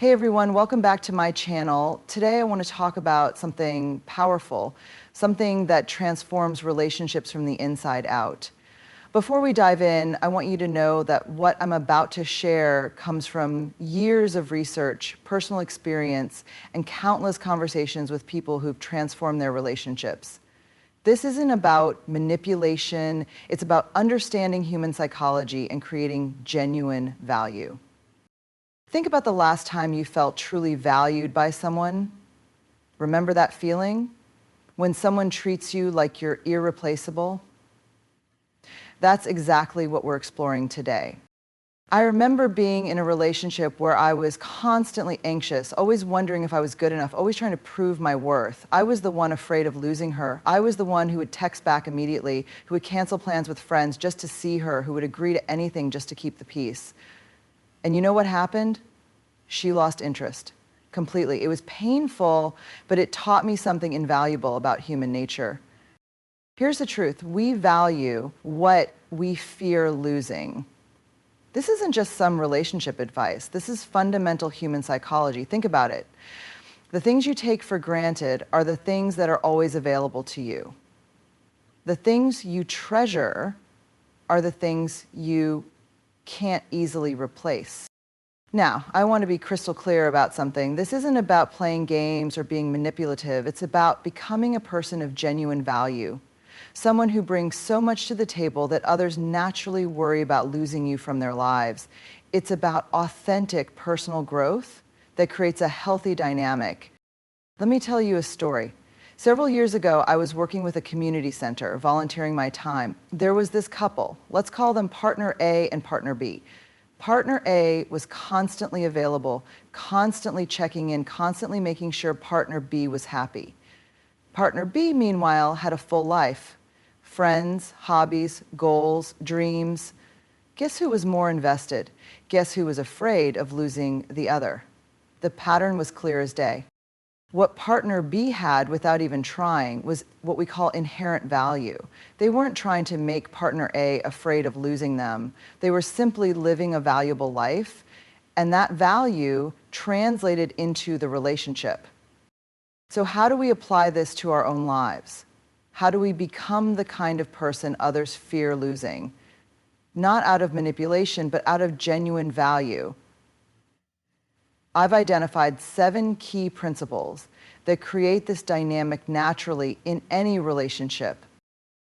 Hey everyone, welcome back to my channel. Today I want to talk about something powerful, something that transforms relationships from the inside out. Before we dive in, I want you to know that what I'm about to share comes from years of research, personal experience, and countless conversations with people who've transformed their relationships. This isn't about manipulation, it's about understanding human psychology and creating genuine value. Think about the last time you felt truly valued by someone. Remember that feeling? When someone treats you like you're irreplaceable? That's exactly what we're exploring today. I remember being in a relationship where I was constantly anxious, always wondering if I was good enough, always trying to prove my worth. I was the one afraid of losing her. I was the one who would text back immediately, who would cancel plans with friends just to see her, who would agree to anything just to keep the peace. And you know what happened? She lost interest completely. It was painful, but it taught me something invaluable about human nature. Here's the truth. We value what we fear losing. This isn't just some relationship advice. This is fundamental human psychology. Think about it. The things you take for granted are the things that are always available to you. The things you treasure are the things you can't easily replace. Now, I want to be crystal clear about something. This isn't about playing games or being manipulative. It's about becoming a person of genuine value. Someone who brings so much to the table that others naturally worry about losing you from their lives. It's about authentic personal growth that creates a healthy dynamic. Let me tell you a story. Several years ago, I was working with a community center, volunteering my time. There was this couple. Let's call them partner A and partner B. Partner A was constantly available, constantly checking in, constantly making sure partner B was happy. Partner B, meanwhile, had a full life. Friends, hobbies, goals, dreams. Guess who was more invested? Guess who was afraid of losing the other? The pattern was clear as day. What partner B had without even trying was what we call inherent value. They weren't trying to make partner A afraid of losing them. They were simply living a valuable life, and that value translated into the relationship. So how do we apply this to our own lives? How do we become the kind of person others fear losing? Not out of manipulation, but out of genuine value. I've identified 7 key principles that create this dynamic naturally in any relationship.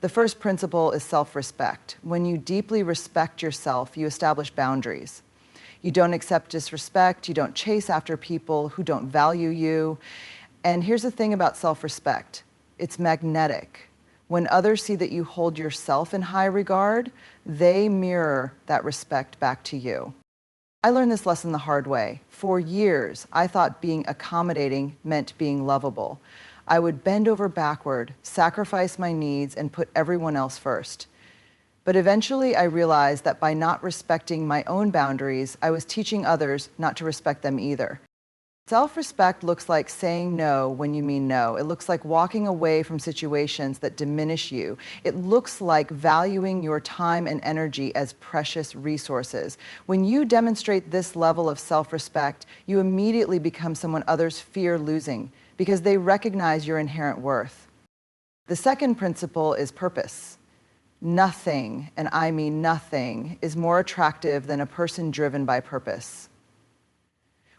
The first principle is self-respect. When you deeply respect yourself, you establish boundaries. You don't accept disrespect, you don't chase after people who don't value you. And here's the thing about self-respect. It's magnetic. When others see that you hold yourself in high regard, they mirror that respect back to you. I learned this lesson the hard way. For years, I thought being accommodating meant being lovable. I would bend over backward, sacrifice my needs, and put everyone else first. But eventually, I realized that by not respecting my own boundaries, I was teaching others not to respect them either. Self-respect looks like saying no when you mean no. It looks like walking away from situations that diminish you. It looks like valuing your time and energy as precious resources. When you demonstrate this level of self-respect, you immediately become someone others fear losing because they recognize your inherent worth. The second principle is purpose. Nothing, and I mean nothing, is more attractive than a person driven by purpose.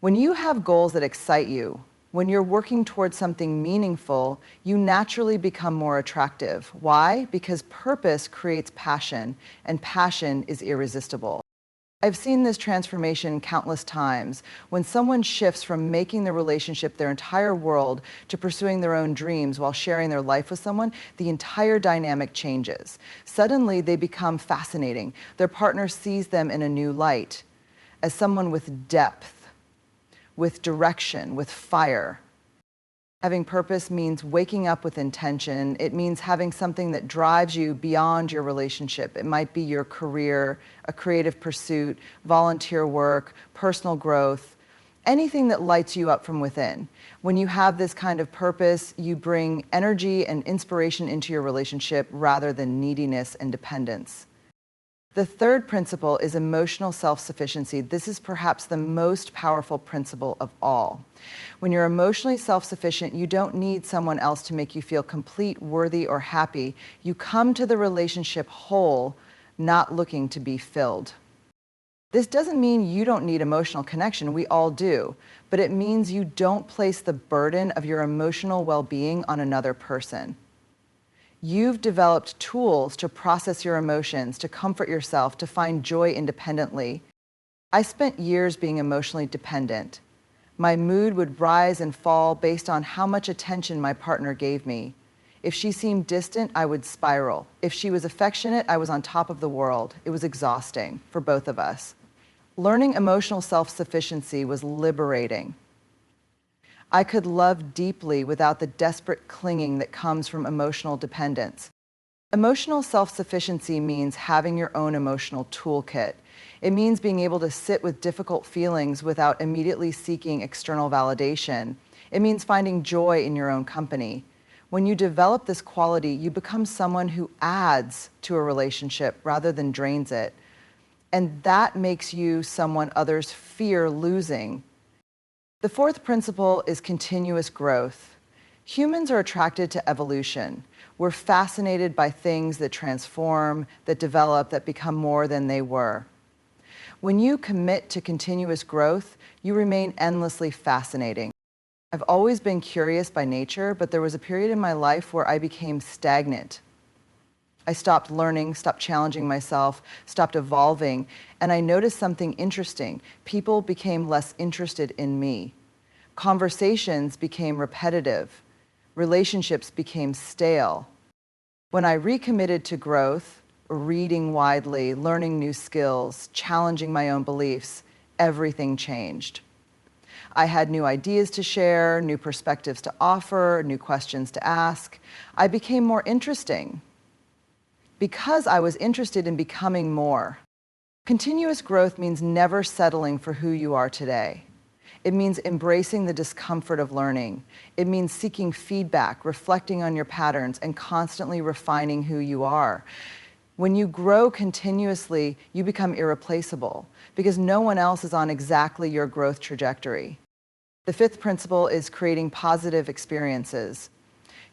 When you have goals that excite you, when you're working towards something meaningful, you naturally become more attractive. Why? Because purpose creates passion, and passion is irresistible. I've seen this transformation countless times. When someone shifts from making the relationship their entire world to pursuing their own dreams while sharing their life with someone, the entire dynamic changes. Suddenly, they become fascinating. Their partner sees them in a new light, as someone with depth, with direction, with fire. Having purpose means waking up with intention. It means having something that drives you beyond your relationship. It might be your career, a creative pursuit, volunteer work, personal growth, anything that lights you up from within. When you have this kind of purpose, you bring energy and inspiration into your relationship rather than neediness and dependence. The third principle is emotional self-sufficiency. This is perhaps the most powerful principle of all. When you're emotionally self-sufficient, you don't need someone else to make you feel complete, worthy, or happy. You come to the relationship whole, not looking to be filled. This doesn't mean you don't need emotional connection. We all do. But it means you don't place the burden of your emotional well-being on another person. You've developed tools to process your emotions, to comfort yourself, to find joy independently. I spent years being emotionally dependent. My mood would rise and fall based on how much attention my partner gave me. If she seemed distant, I would spiral. If she was affectionate, I was on top of the world. It was exhausting for both of us. Learning emotional self-sufficiency was liberating. I could love deeply without the desperate clinging that comes from emotional dependence. Emotional self-sufficiency means having your own emotional toolkit. It means being able to sit with difficult feelings without immediately seeking external validation. It means finding joy in your own company. When you develop this quality, you become someone who adds to a relationship rather than drains it. And that makes you someone others fear losing. The fourth principle is continuous growth. Humans are attracted to evolution. We're fascinated by things that transform, that develop, that become more than they were. When you commit to continuous growth, you remain endlessly fascinating. I've always been curious by nature, but there was a period in my life where I became stagnant. I stopped learning, stopped challenging myself, stopped evolving, and I noticed something interesting. People became less interested in me. Conversations became repetitive. Relationships became stale. When I recommitted to growth, reading widely, learning new skills, challenging my own beliefs, everything changed. I had new ideas to share, new perspectives to offer, new questions to ask. I became more interesting because I was interested in becoming more. Continuous growth means never settling for who you are today. It means embracing the discomfort of learning. It means seeking feedback, reflecting on your patterns, and constantly refining who you are. When you grow continuously, you become irreplaceable because no one else is on exactly your growth trajectory. The fifth principle is creating positive experiences.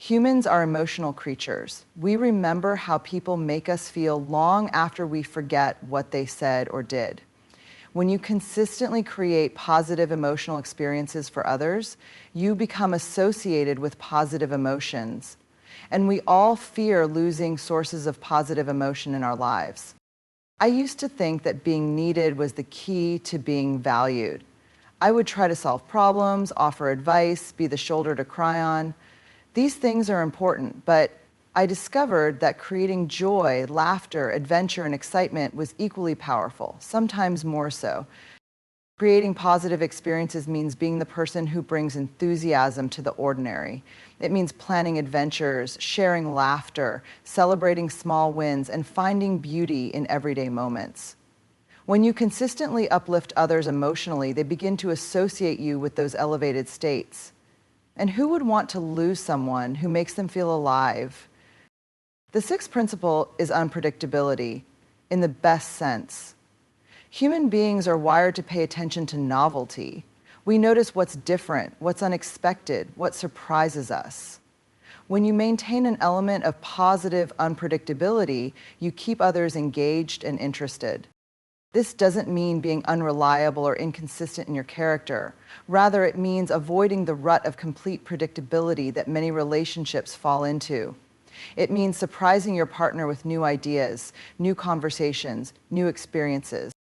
Humans are emotional creatures. We remember how people make us feel long after we forget what they said or did. When you consistently create positive emotional experiences for others, you become associated with positive emotions. And we all fear losing sources of positive emotion in our lives. I used to think that being needed was the key to being valued. I would try to solve problems, offer advice, be the shoulder to cry on. These things are important, but I discovered that creating joy, laughter, adventure, and excitement was equally powerful, sometimes more so. Creating positive experiences means being the person who brings enthusiasm to the ordinary. It means planning adventures, sharing laughter, celebrating small wins, and finding beauty in everyday moments. When you consistently uplift others emotionally, they begin to associate you with those elevated states. And who would want to lose someone who makes them feel alive? The sixth principle is unpredictability, in the best sense. Human beings are wired to pay attention to novelty. We notice what's different, what's unexpected, what surprises us. When you maintain an element of positive unpredictability, you keep others engaged and interested. This doesn't mean being unreliable or inconsistent in your character. Rather, it means avoiding the rut of complete predictability that many relationships fall into. It means surprising your partner with new ideas, new conversations, new experiences.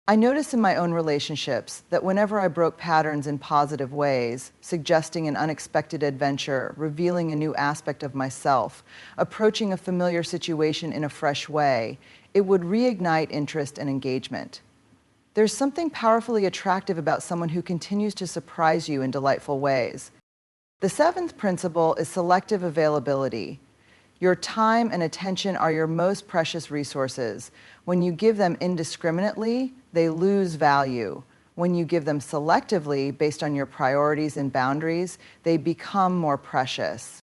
I noticed in my own relationships that whenever I broke patterns in positive ways, suggesting an unexpected adventure, revealing a new aspect of myself, approaching a familiar situation in a fresh way, it would reignite interest and engagement. There's something powerfully attractive about someone who continues to surprise you in delightful ways. The seventh principle is selective availability. Your time and attention are your most precious resources. When you give them indiscriminately, they lose value. When you give them selectively, based on your priorities and boundaries, they become more precious.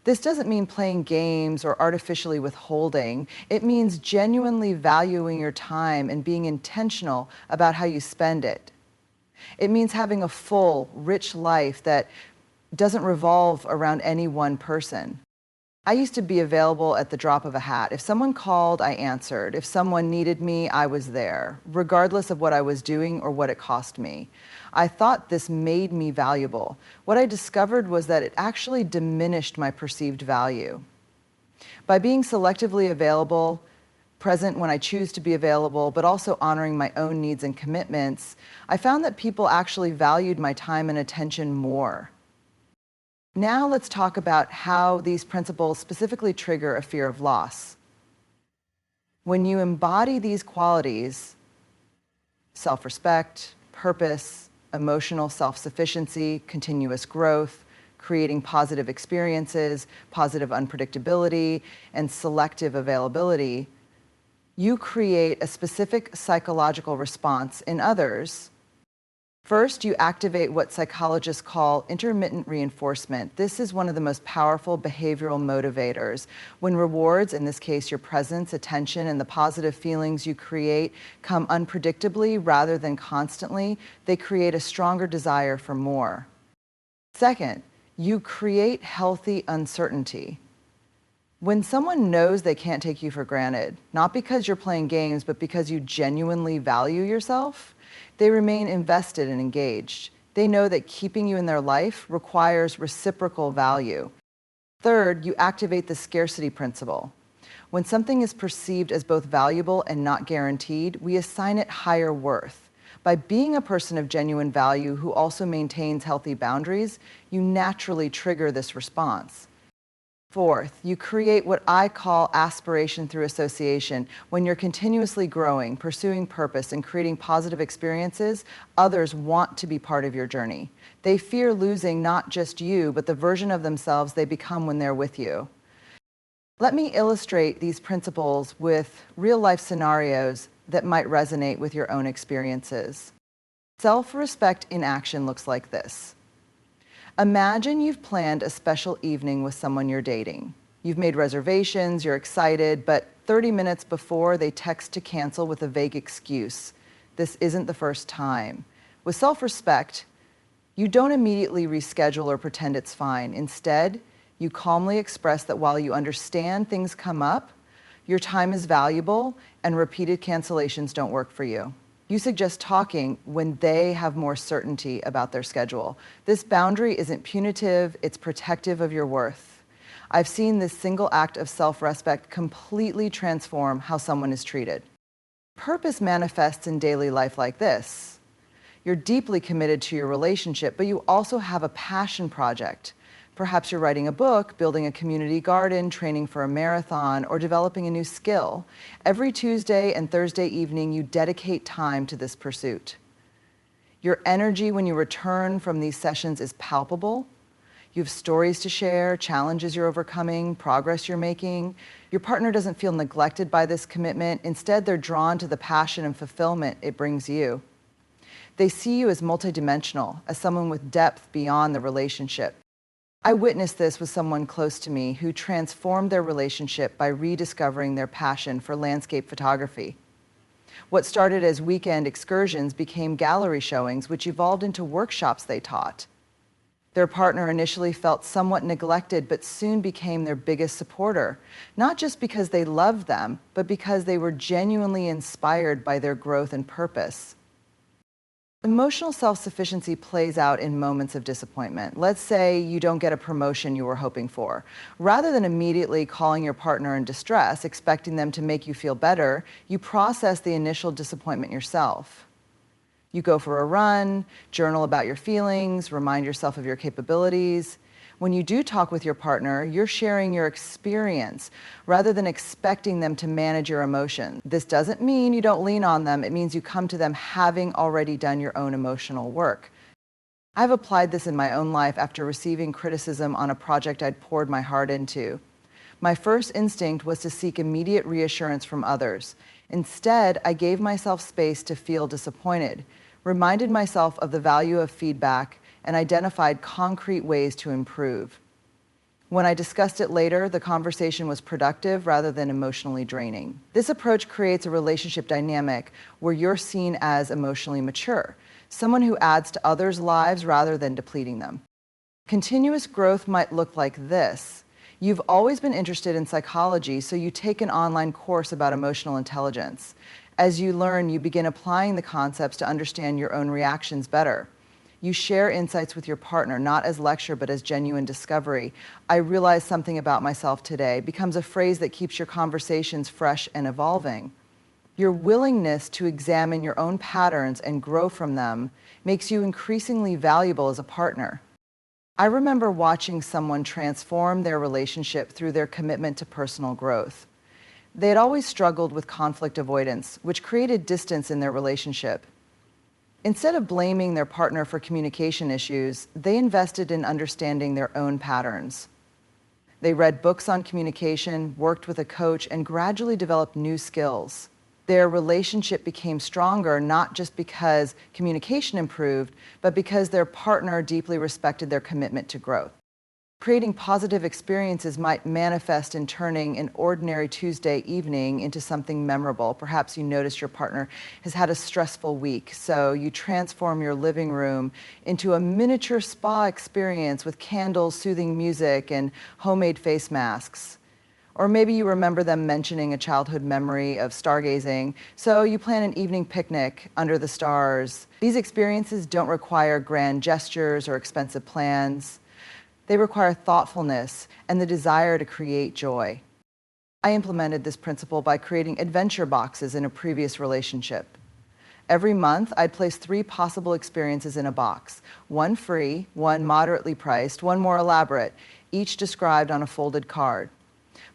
This doesn't mean playing games or artificially withholding. It means genuinely valuing your time and being intentional about how you spend it. It means having a full, rich life that doesn't revolve around any one person. I used to be available at the drop of a hat. If someone called, I answered. If someone needed me, I was there, regardless of what I was doing or what it cost me. I thought this made me valuable. What I discovered was that it actually diminished my perceived value. By being selectively available, present when I choose to be available, but also honoring my own needs and commitments, I found that people actually valued my time and attention more. Now let's talk about how these principles specifically trigger a fear of loss. When you embody these qualities, self-respect, purpose, emotional self-sufficiency, continuous growth, creating positive experiences, positive unpredictability, and selective availability, you create a specific psychological response in others. First, you activate what psychologists call intermittent reinforcement. This is one of the most powerful behavioral motivators. When rewards, in this case your presence, attention, and the positive feelings you create come unpredictably rather than constantly, they create a stronger desire for more. Second, you create healthy uncertainty. When someone knows they can't take you for granted, not because you're playing games, but because you genuinely value yourself, they remain invested and engaged. They know that keeping you in their life requires reciprocal value. Third, you activate the scarcity principle. When something is perceived as both valuable and not guaranteed, we assign it higher worth. By being a person of genuine value who also maintains healthy boundaries, you naturally trigger this response. Fourth, you create what I call aspiration through association. When you're continuously growing, pursuing purpose, and creating positive experiences, others want to be part of your journey. They fear losing not just you, but the version of themselves they become when they're with you. Let me illustrate these principles with real-life scenarios that might resonate with your own experiences. Self-respect in action looks like this. Imagine you've planned a special evening with someone you're dating. You've made reservations, you're excited, but 30 minutes before they text to cancel with a vague excuse. This isn't the first time. With self-respect, you don't immediately reschedule or pretend it's fine. Instead, you calmly express that while you understand things come up, your time is valuable and repeated cancellations don't work for you. You suggest talking when they have more certainty about their schedule. This boundary isn't punitive, it's protective of your worth. I've seen this single act of self-respect completely transform how someone is treated. Purpose manifests in daily life like this. You're deeply committed to your relationship, but you also have a passion project. Perhaps you're writing a book, building a community garden, training for a marathon, or developing a new skill. Every Tuesday and Thursday evening, you dedicate time to this pursuit. Your energy when you return from these sessions is palpable. You have stories to share, challenges you're overcoming, progress you're making. Your partner doesn't feel neglected by this commitment. Instead, they're drawn to the passion and fulfillment it brings you. They see you as multidimensional, as someone with depth beyond the relationship. I witnessed this with someone close to me who transformed their relationship by rediscovering their passion for landscape photography. What started as weekend excursions became gallery showings, which evolved into workshops they taught. Their partner initially felt somewhat neglected, but soon became their biggest supporter, not just because they loved them, but because they were genuinely inspired by their growth and purpose. Emotional self-sufficiency plays out in moments of disappointment. Let's say you don't get a promotion you were hoping for. Rather than immediately calling your partner in distress, expecting them to make you feel better, you process the initial disappointment yourself. You go for a run, journal about your feelings, remind yourself of your capabilities. When you do talk with your partner, you're sharing your experience rather than expecting them to manage your emotions. This doesn't mean you don't lean on them. It means you come to them having already done your own emotional work. I've applied this in my own life after receiving criticism on a project I'd poured my heart into. My first instinct was to seek immediate reassurance from others. Instead, I gave myself space to feel disappointed, reminded myself of the value of feedback, and identified concrete ways to improve. When I discussed it later, the conversation was productive rather than emotionally draining. This approach creates a relationship dynamic where you're seen as emotionally mature, someone who adds to others' lives rather than depleting them. Continuous growth might look like this. You've always been interested in psychology, so you take an online course about emotional intelligence. As you learn, you begin applying the concepts to understand your own reactions better. You share insights with your partner, not as lecture, but as genuine discovery. I realized something about myself today becomes a phrase that keeps your conversations fresh and evolving. Your willingness to examine your own patterns and grow from them makes you increasingly valuable as a partner. I remember watching someone transform their relationship through their commitment to personal growth. They had always struggled with conflict avoidance, which created distance in their relationship. Instead of blaming their partner for communication issues, they invested in understanding their own patterns. They read books on communication, worked with a coach, and gradually developed new skills. Their relationship became stronger not just because communication improved, but because their partner deeply respected their commitment to growth. Creating positive experiences might manifest in turning an ordinary Tuesday evening into something memorable. Perhaps you notice your partner has had a stressful week, so you transform your living room into a miniature spa experience with candles, soothing music, and homemade face masks. Or maybe you remember them mentioning a childhood memory of stargazing, so you plan an evening picnic under the stars. These experiences don't require grand gestures or expensive plans. They require thoughtfulness and the desire to create joy. I implemented this principle by creating adventure boxes in a previous relationship. Every month, I'd place 3 possible experiences in a box, one free, one moderately priced, one more elaborate, each described on a folded card.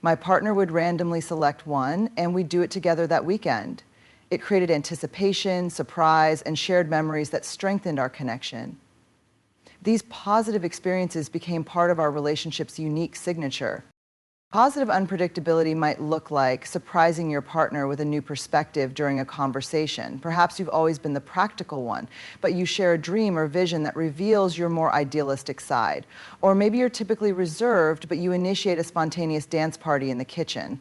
My partner would randomly select one, and we'd do it together that weekend. It created anticipation, surprise, and shared memories that strengthened our connection. These positive experiences became part of our relationship's unique signature. Positive unpredictability might look like surprising your partner with a new perspective during a conversation. Perhaps you've always been the practical one, but you share a dream or vision that reveals your more idealistic side. Or maybe you're typically reserved, but you initiate a spontaneous dance party in the kitchen.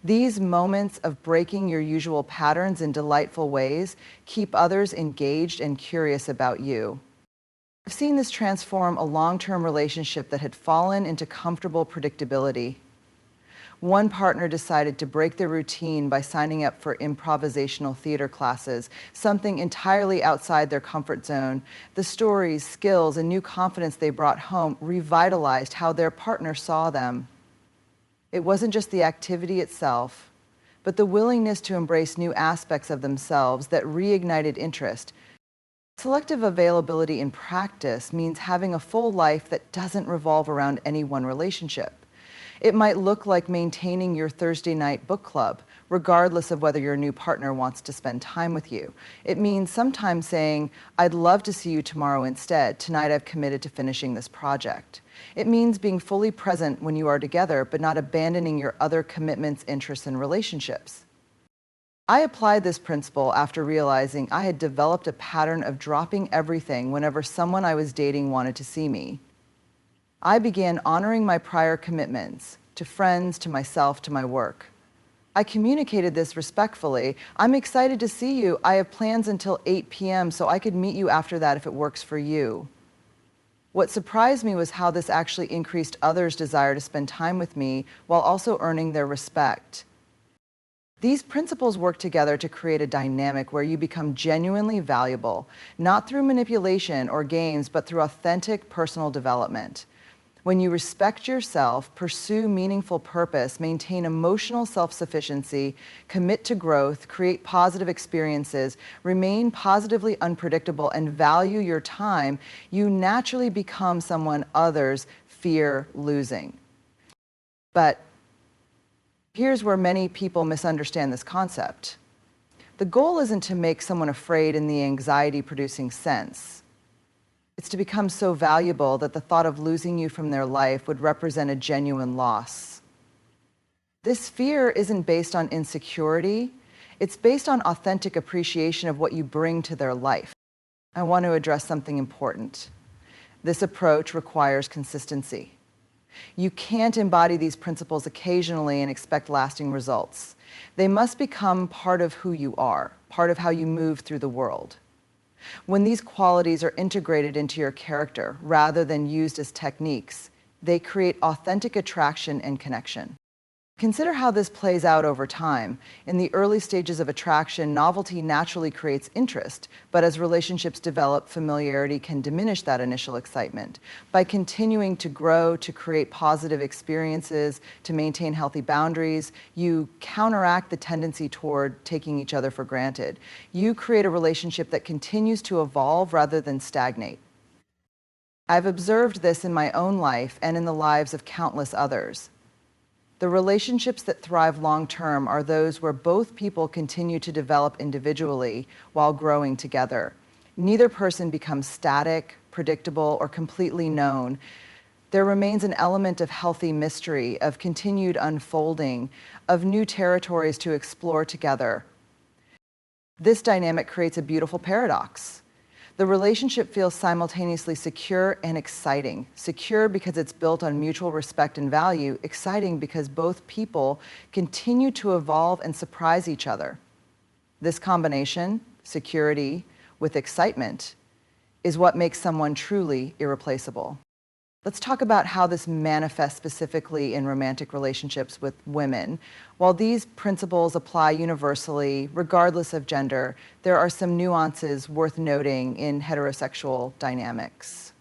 These moments of breaking your usual patterns in delightful ways keep others engaged and curious about you. I've seen this transform a long-term relationship that had fallen into comfortable predictability. One partner decided to break their routine by signing up for improvisational theater classes, something entirely outside their comfort zone. The stories, skills, and new confidence they brought home revitalized how their partner saw them. It wasn't just the activity itself, but the willingness to embrace new aspects of themselves that reignited interest. Selective availability in practice means having a full life that doesn't revolve around any one relationship. It might look like maintaining your Thursday night book club, regardless of whether your new partner wants to spend time with you. It means sometimes saying, "I'd love to see you tomorrow instead. Tonight I've committed to finishing this project." It means being fully present when you are together, but not abandoning your other commitments, interests, and relationships. I applied this principle after realizing I had developed a pattern of dropping everything whenever someone I was dating wanted to see me. I began honoring my prior commitments, to friends, to myself, to my work. I communicated this respectfully. "I'm excited to see you. I have plans until 8 p.m., so I could meet you after that if it works for you." What surprised me was how this actually increased others' desire to spend time with me while also earning their respect. These principles work together to create a dynamic where you become genuinely valuable, not through manipulation or games, but through authentic personal development. When you respect yourself, pursue meaningful purpose, maintain emotional self-sufficiency, commit to growth, create positive experiences, remain positively unpredictable, and value your time, you naturally become someone others fear losing. But here's where many people misunderstand this concept. The goal isn't to make someone afraid in the anxiety-producing sense. It's to become so valuable that the thought of losing you from their life would represent a genuine loss. This fear isn't based on insecurity. It's based on authentic appreciation of what you bring to their life. I want to address something important. This approach requires consistency. You can't embody these principles occasionally and expect lasting results. They must become part of who you are, part of how you move through the world. When these qualities are integrated into your character rather than used as techniques, they create authentic attraction and connection. Consider how this plays out over time. In the early stages of attraction, novelty naturally creates interest, but as relationships develop, familiarity can diminish that initial excitement. By continuing to grow, to create positive experiences, to maintain healthy boundaries, you counteract the tendency toward taking each other for granted. You create a relationship that continues to evolve rather than stagnate. I've observed this in my own life and in the lives of countless others. The relationships that thrive long-term are those where both people continue to develop individually while growing together. Neither person becomes static, predictable, or completely known. There remains an element of healthy mystery, of continued unfolding, of new territories to explore together. This dynamic creates a beautiful paradox. The relationship feels simultaneously secure and exciting. Secure because it's built on mutual respect and value, exciting because both people continue to evolve and surprise each other. This combination, security with excitement, is what makes someone truly irreplaceable. Let's talk about how this manifests specifically in romantic relationships with women. While these principles apply universally, regardless of gender, there are some nuances worth noting in heterosexual dynamics.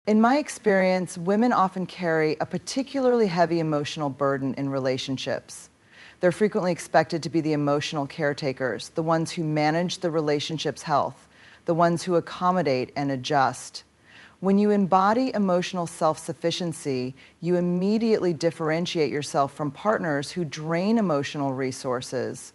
In my experience, women often carry a particularly heavy emotional burden in relationships. They're frequently expected to be the emotional caretakers, the ones who manage the relationship's health, the ones who accommodate and adjust. When you embody emotional self-sufficiency, you immediately differentiate yourself from partners who drain emotional resources